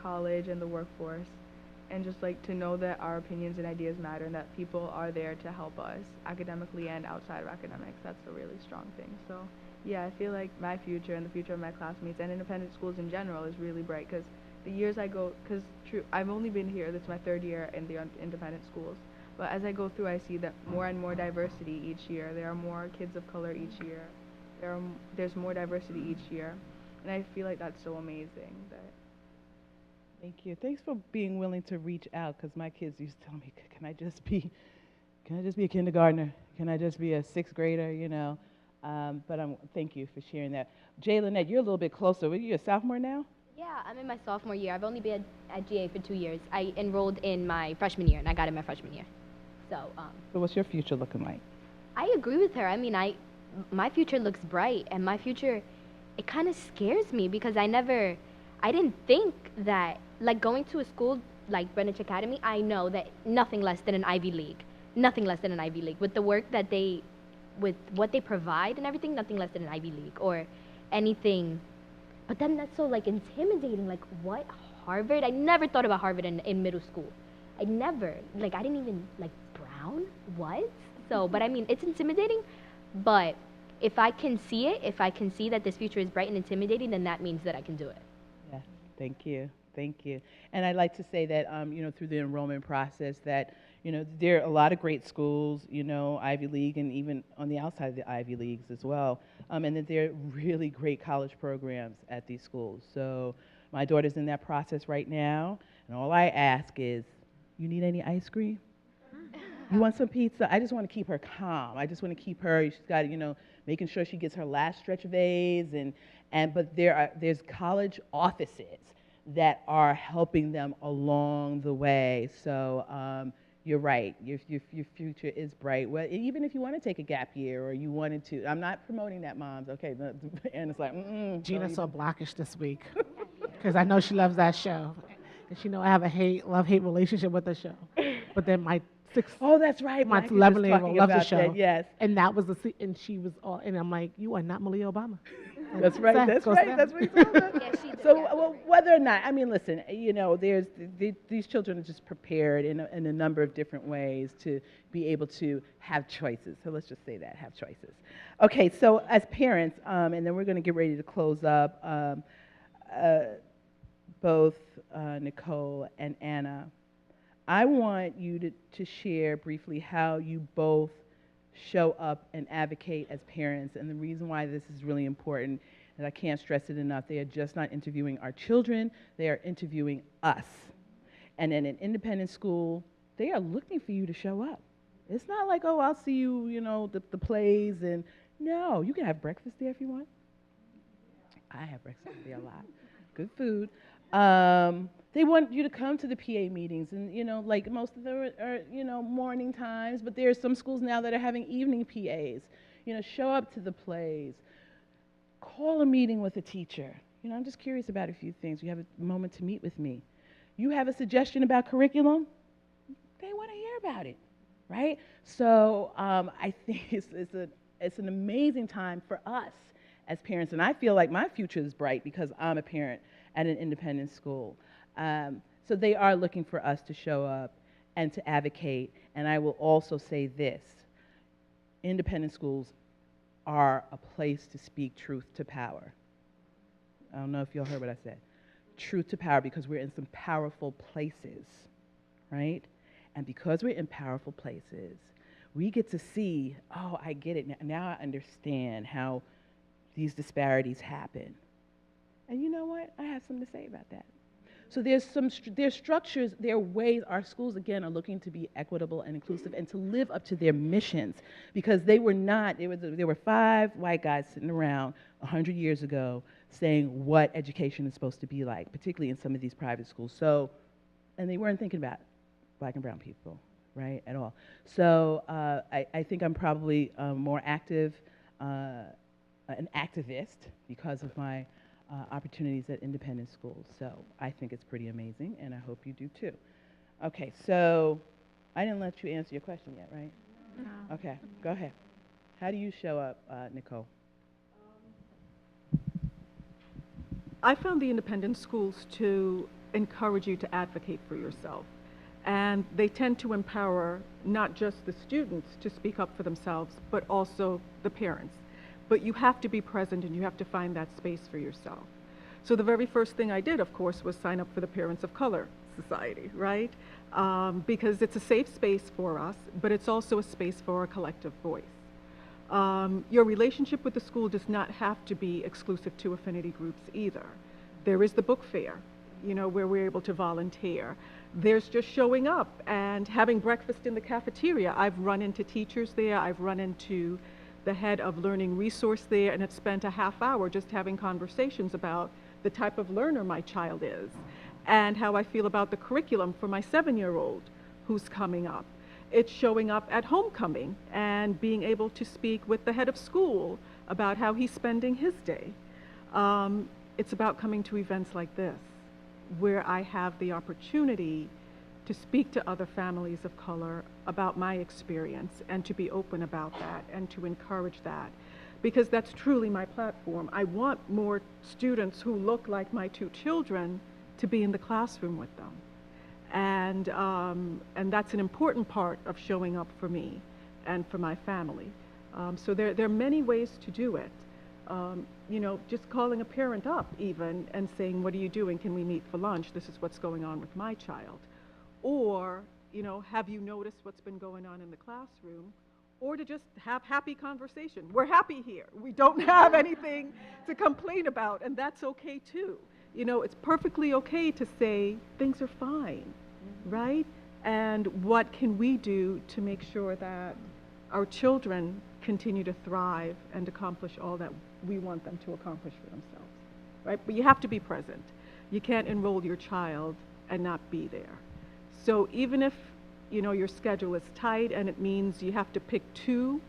college and the workforce, and just like to know that our opinions and ideas matter and that people are there to help us academically and outside of academics. That's a really strong thing. So yeah, I feel like my future and the future of my classmates and independent schools in general is really bright, because the years I go, because true, I've only been here, this is my 3rd year in the independent schools, but as I go through, I see that more and more diversity each year. There are more kids of color each year. There's more diversity each year, and I feel like that's so amazing. Thank you. Thanks for being willing to reach out, because my kids used to tell me, can I just be a kindergartner? Can I just be a 6th grader, you know? But thank you for sharing that. Jay Lynette, you're a little bit closer. Are you a sophomore now? Yeah, I'm in my sophomore year. I've only been at GA for 2 years. I enrolled in my freshman year, and I got in my freshman year. So what's your future looking like? I agree with her. I mean, my future looks bright, and my future, it kind of scares me because I didn't think that, like, going to a school like Greenwich Academy, I know that nothing less than an Ivy League. Nothing less than an Ivy League. With the work that with what they provide and everything, nothing less than an Ivy League or anything. But then that's so, like, intimidating. Like, what? Harvard? I never thought about Harvard in middle school. I never. Like, I didn't even, like, Brown? What? So, but I mean, it's intimidating. But if I can see it, if I can see that this future is bright and intimidating, then that means that I can do it. Yeah, thank you. Thank you. And I'd like to say that, you know, through the enrollment process that, you know, there are a lot of great schools, you know, Ivy League and even on the outside of the Ivy Leagues as well, and that there are really great college programs at these schools. So my daughter's in that process right now, and all I ask is, you need any ice cream? You want some pizza? I just want to keep her calm. I just want to keep her, she's got, you know, making sure she gets her last stretch of A's, but there's college offices that are helping them along the way. So you're right, your future is bright. Well, even if you want to take a gap year or you wanted to, I'm not promoting that, moms, okay? And it's like, Gina saw Blackish this week because I know she loves that show. And she know I have a love-hate relationship with the show. But then my oh, that's right. My Black is just 11-year-old talking loves the about show. that, yes. And that was and she was all, and I'm like, you are not Malia Obama. That's right. That's right. That's what he told us. Yeah, she did. So, Yeah, well, whether or not, I mean, listen, you know, these children are just prepared in a number of different ways to be able to have choices. So let's just say that, have choices. Okay, so as parents, and then we're going to get ready to close up, both Nicole and Anna, I want you to share briefly how you both show up and advocate as parents. And the reason why this is really important, and I can't stress it enough, they are just not interviewing our children, they are interviewing us. And in an independent school, they are looking for you to show up. It's not like, oh, I'll see you, you know, the plays, and no, you can have breakfast there if you want. I have breakfast there a lot. Good food. They want you to come to the PA meetings, and, you know, like most of them are, you know, morning times, but there are some schools now that are having evening PAs. You know, show up to the plays. Call a meeting with a teacher. You know, I'm just curious about a few things. You have a moment to meet with me. You have a suggestion about curriculum? They want to hear about it, right? So I think it's an amazing time for us as parents, and I feel like my future is bright because I'm a parent at an independent school. So they are looking for us to show up and to advocate. And I will also say this, independent schools are a place to speak truth to power. I don't know if y'all heard what I said. Truth to power, because we're in some powerful places, right? And because we're in powerful places, we get to see, oh, I get it. Now I understand how these disparities happen. And you know what? I have something to say about that. So there's structures, there are ways our schools, again, are looking to be equitable and inclusive and to live up to their missions, because they were not, there were 5 white guys sitting around 100 years ago saying what education is supposed to be like, particularly in some of these private schools. So, and they weren't thinking about black and brown people, right, at all. So I think I'm probably more active, an activist because of my opportunities at independent schools. So I think it's pretty amazing, and I hope you do too. Okay, so I didn't let you answer your question yet, right? No. Okay, go ahead. How do you show up, Nicole? I found the independent schools to encourage you to advocate for yourself. And they tend to empower not just the students to speak up for themselves, but also the parents. But you have to be present and you have to find that space for yourself. So the very first thing I did, of course, was sign up for the Parents of Color Society, right? Because it's a safe space for us, but it's also a space for a collective voice. Your relationship with the school does not have to be exclusive to affinity groups either. There is the book fair, you know, where we're able to volunteer. There's just showing up and having breakfast in the cafeteria. I've run into teachers there. I've run into the head of learning resource there and have spent a half hour just having conversations about the type of learner my child is and how I feel about the curriculum for my 7-year-old who's coming up. It's showing up at homecoming and being able to speak with the head of school about how he's spending his day. It's about coming to events like this, where I have the opportunity to speak to other families of color about my experience and to be open about that and to encourage that, because that's truly my platform. I want more students who look like my 2 children to be in the classroom with them. And that's an important part of showing up for me and for my family. So there are many ways to do it. You know, just calling a parent up even and saying, what are you doing? Can we meet for lunch? This is what's going on with my child. Or, you know, have you noticed what's been going on in the classroom? Or to just have happy conversation. We're happy here. We don't have anything to complain about, and that's okay too. You know, it's perfectly okay to say things are fine, right? And what can we do to make sure that our children continue to thrive and accomplish all that we want them to accomplish for themselves, right? But you have to be present. You can't enroll your child and not be there. So even if, you know, your schedule is tight and it means you have to pick 2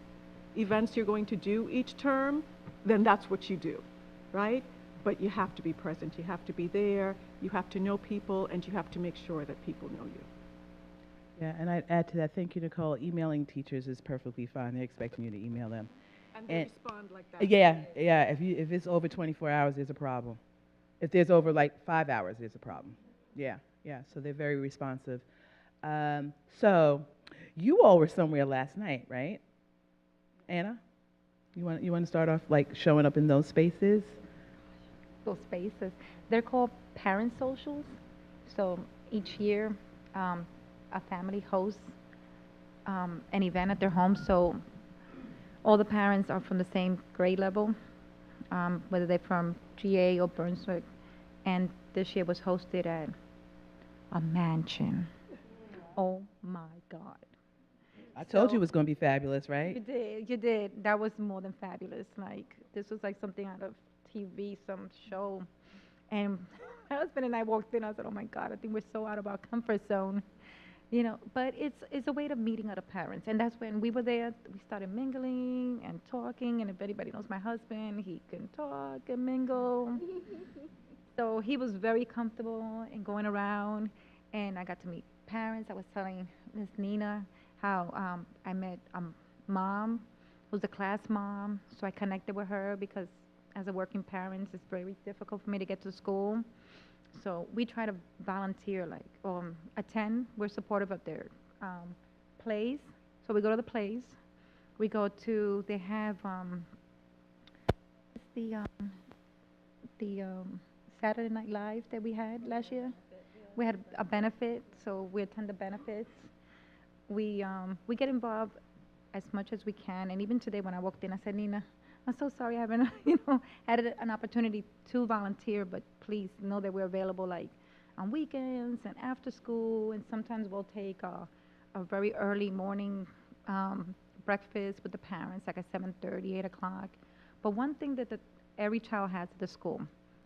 events you're going to do each term, then that's what you do, right? But you have to be present, you have to be there, you have to know people, and you have to make sure that people know you. Yeah, and I'd add to that, thank you, Nicole. Emailing teachers is perfectly fine. They're expecting you to email them. And they respond like that. Yeah. If it's over 24 hours, there's a problem. If there's over like 5 hours, there's a problem. Yeah. So they're very responsive. So you all were somewhere last night, right? Anna, you want to start off like showing up in those spaces? Those spaces, they're called parent socials. So each year, a family hosts an event at their home. So all the parents are from the same grade level, whether they're from GA or Brunswick. And this year was hosted at a mansion. Oh my God. I told you it was going to be fabulous, right? You did. That was more than fabulous. Like, this was like something out of TV, some show. And my husband and I walked in, I said, oh my God, I think we're so out of our comfort zone. You know, but it's a way of meeting other parents. And that's when we were there, we started mingling and talking. And if anybody knows my husband, he can talk and mingle. So he was very comfortable in going around. And I got to meet parents. I was telling Miss Nina how I met a mom who's a class mom. So I connected with her because as a working parent, it's very difficult for me to get to school. So we try to volunteer, like attend. We're supportive of their plays. So we go to the plays. We go to, they have the Saturday Night Live that we had last year. We had a benefit, so we attend the benefits. We get involved as much as we can. And even today when I walked in, I said, Nina, I'm so sorry I haven't, had an opportunity to volunteer, but please know that we're available like on weekends and after school, and sometimes we'll take a very early morning breakfast with the parents, like at 7:30, 8 o'clock. But one thing that every child has at the school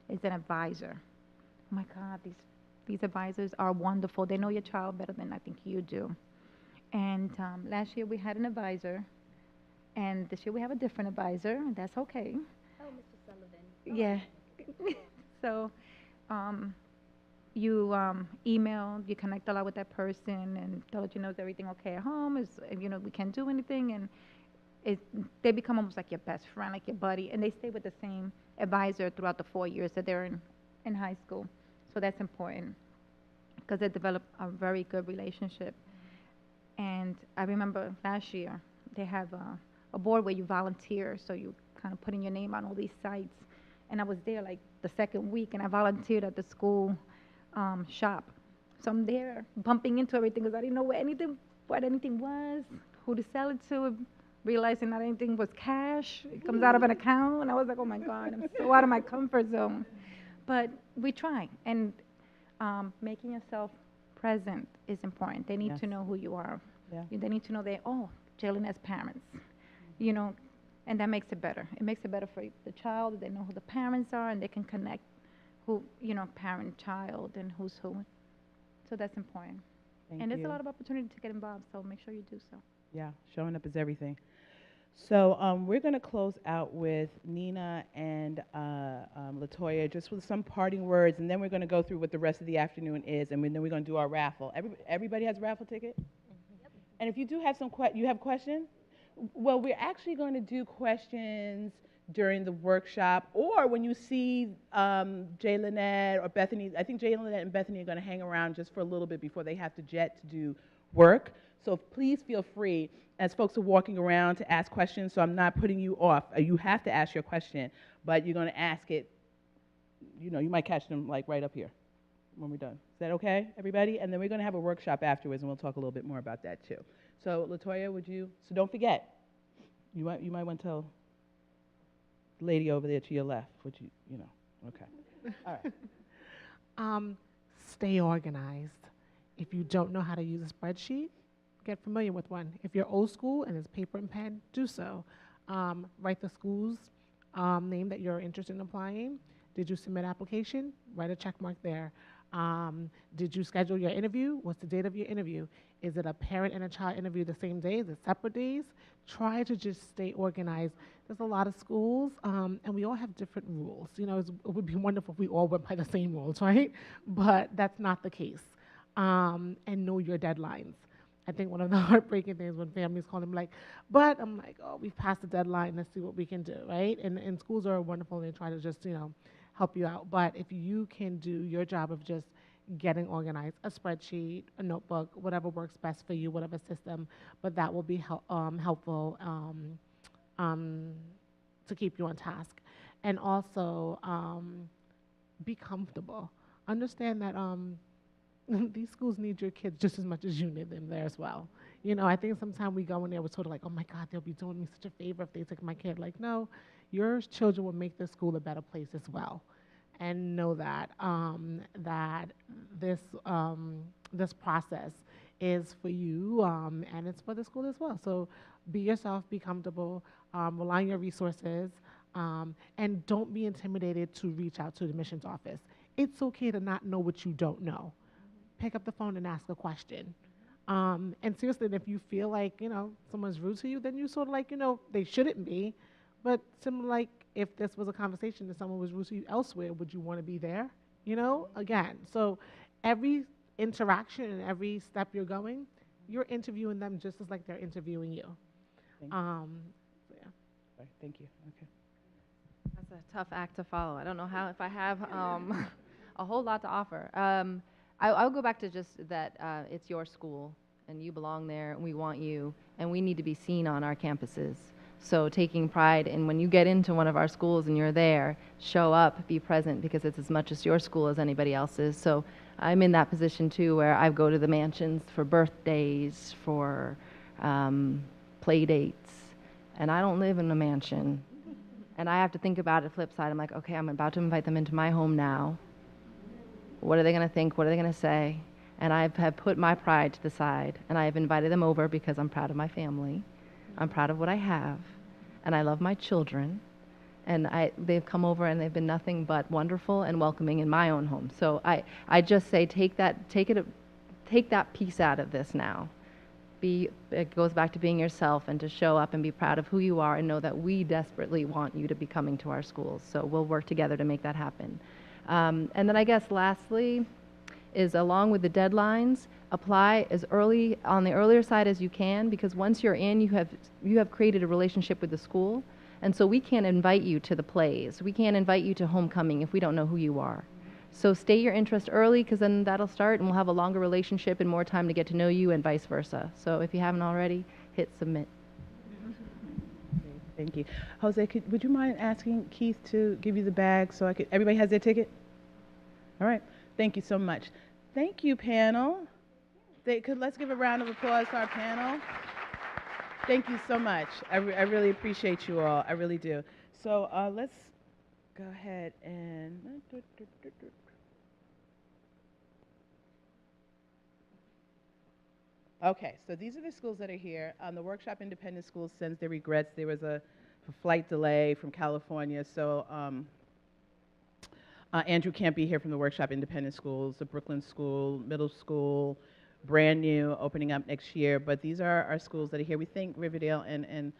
is an advisor. Oh my God, these advisors are wonderful. They know your child better than I think you do. And last year we had an advisor. And this year we have a different advisor, and that's okay. Oh, Mr. Sullivan. Yeah. So you email, you connect a lot with that person, and they'll let you know is everything okay at home, is, we can't do anything, and they become almost like your best friend, like your buddy, and they stay with the same advisor throughout the 4 years that they're in high school. So that's important because they develop a very good relationship. And I remember last year they have a board where you volunteer, so you kind of put in your name on all these sites. And I was there like the second week, and I volunteered at the school shop. So I'm there bumping into everything because I didn't know what anything was, who to sell it to, realizing not anything was cash. It comes out of an account, and I was like, oh my God, I'm so out of my comfort zone. But we try, and making yourself present is important. They need to know who you are. Yeah. They need to know Jalen has parents, and that makes it better. It makes it better for the child. They know who the parents are, and they can connect who, parent, child, and who's who. So that's important. Thank and there's you. a lot of opportunity to get involved, so make sure you do so. Yeah, showing up is everything. So we're going to close out with Nina and LaToya, just with some parting words, and then we're going to go through what the rest of the afternoon is, and then we're going to do our raffle. Everybody has a raffle ticket? And if you do have you have questions? Well, we're actually going to do questions during the workshop, or when you see Jaylinette or Bethany. I think Jaylinette and Bethany are going to hang around just for a little bit before they have to jet to do work. So please feel free, as folks are walking around, to ask questions. So I'm not putting you off. You have to ask your question, but you're going to ask it, you might catch them like right up here when we're done. Is that okay, everybody? And then we're going to have a workshop afterwards, and we'll talk a little bit more about that too. So LaToya, so don't forget, you might want to tell the lady over there to your left, okay. All right. Stay organized. If you don't know how to use a spreadsheet, get familiar with one. If you're old school and it's paper and pen, do so. Write the school's name that you're interested in applying. Did you submit application? Write a check mark there. Did you schedule your interview? What's the date of your interview? Is it a parent and a child interview the same day? Is it separate days? Try to just stay organized. There's a lot of schools, and we all have different rules. It would be wonderful if we all went by the same rules, right? But that's not the case. And know your deadlines. I think one of the heartbreaking things when families call them but I'm like, oh, we've passed the deadline, let's see what we can do, right? And schools are wonderful, and they try to just, help you out. But if you can do your job of just getting organized, a spreadsheet, a notebook, whatever works best for you, whatever system, but that will be helpful to keep you on task. And also be comfortable. Understand that these schools need your kids just as much as you need them there as well. I think sometimes we go in there, we're sort of like, oh my God, they'll be doing me such a favor if they take my kid. No, your children will make this school a better place as well. And know that this process is for you, and it's for the school as well. So be yourself, be comfortable, rely on your resources, and don't be intimidated to reach out to the admissions office. It's okay to not know what you don't know. Pick up the phone and ask a question. And seriously, if you feel like, someone's rude to you, then you sort of they shouldn't be. But similar, like if this was a conversation and someone was rude to you elsewhere, would you want to be there? Again, so every interaction and every step you're going, you're interviewing them just as like they're interviewing you. Thank you. So yeah. Right, thank you. Okay. That's a tough act to follow. I don't know if I have a whole lot to offer. I'll go back to just that it's your school, and you belong there, and we want you, and we need to be seen on our campuses. So taking pride in when you get into one of our schools and you're there, show up, be present, because it's as much as your school as anybody else's. So I'm in that position too, where I go to the mansions for birthdays, for play dates, and I don't live in a mansion. And I have to think about it flip side. I'm like, okay, I'm about to invite them into my home now. What are they going to think? What are they going to say? And I have put my pride to the side, and I have invited them over because I'm proud of my family. I'm proud of what I have, and I love my children. And they've come over, and they've been nothing but wonderful and welcoming in my own home. So I just say take that piece out of this now. it goes back to being yourself and to show up and be proud of who you are and know that we desperately want you to be coming to our schools. So we'll work together to make that happen. And then I guess lastly is, along with the deadlines, apply as early, on the earlier side as you can, because once you're in, you have created a relationship with the school. And so we can't invite you to the plays. We can't invite you to homecoming if we don't know who you are. So state your interest early, because then that'll start and we'll have a longer relationship and more time to get to know you, and vice versa. So if you haven't already, hit submit. Thank you. Jose, would you mind asking Keith to give you the bag so everybody has their ticket? All right. Thank you so much. Thank you, panel. Let's give a round of applause to our panel. Thank you so much. I really appreciate you all. I really do. So let's go ahead and... Okay, so these are the schools that are here. The Workshop Independent Schools sends their regrets. There was a flight delay from California, so Andrew can't be here from the Workshop Independent Schools, the Brooklyn School, middle school, brand new, opening up next year. But these are our schools that are here. We thank Riverdale and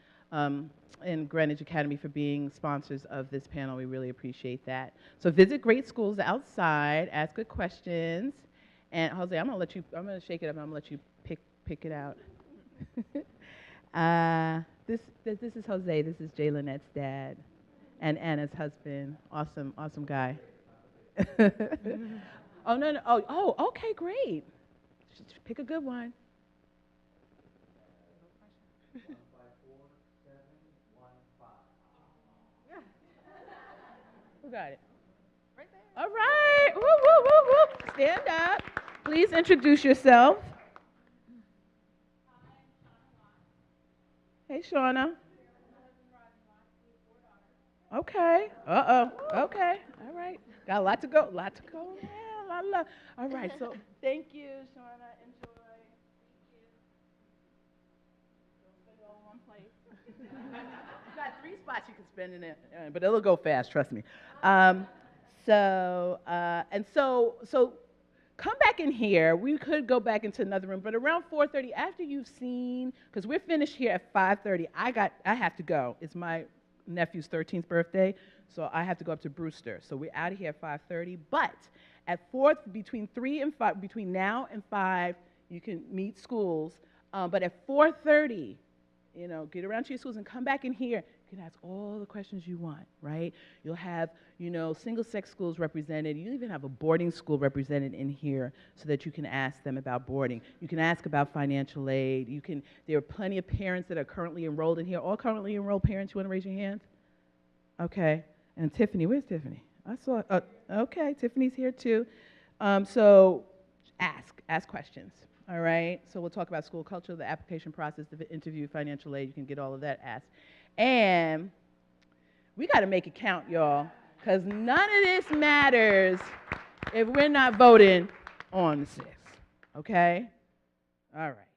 Greenwich Academy for being sponsors of this panel. We really appreciate that. So visit great schools outside, ask good questions, and Jose, I'm gonna shake it up. I'm gonna let you pick it out. This is Jose. This is Jay Lynette's dad, and Anna's husband. Awesome guy. Oh no. Oh, okay, great. Pick a good one. 154-715. Who got it? Right there. All right. Woo, woo, woo, woo. Stand up. Please introduce yourself. Hey, Shauna. Okay. Okay. All right. Got a lot to go. Yeah, a lot. All right. So thank you, Shauna. Enjoy. Thank you. Don't spend it all in one place. You got 3 spots you can spend in it, but it'll go fast. Trust me. So come back in here. We could go back into another room, but around 4:30, after you've seen, because we're finished here at 5:30. I have to go. It's my nephew's 13th birthday, so I have to go up to Brewster. So we're out of here at 5:30. But at between now and 5, you can meet schools. But at 4:30, get around to your schools and come back in here. You can ask all the questions you want, right? You'll have, single-sex schools represented. You even have a boarding school represented in here so that you can ask them about boarding. You can ask about financial aid. There are plenty of parents that are currently enrolled in here. All currently enrolled parents, you want to raise your hands? Okay. And Tiffany, where's Tiffany? I saw, okay, Tiffany's here too. So ask questions. All right, so we'll talk about school culture, the application process, the interview, financial aid. You can get all of that asked. And we got to make it count, y'all, because none of this matters if we're not voting on the 6th, okay? All right.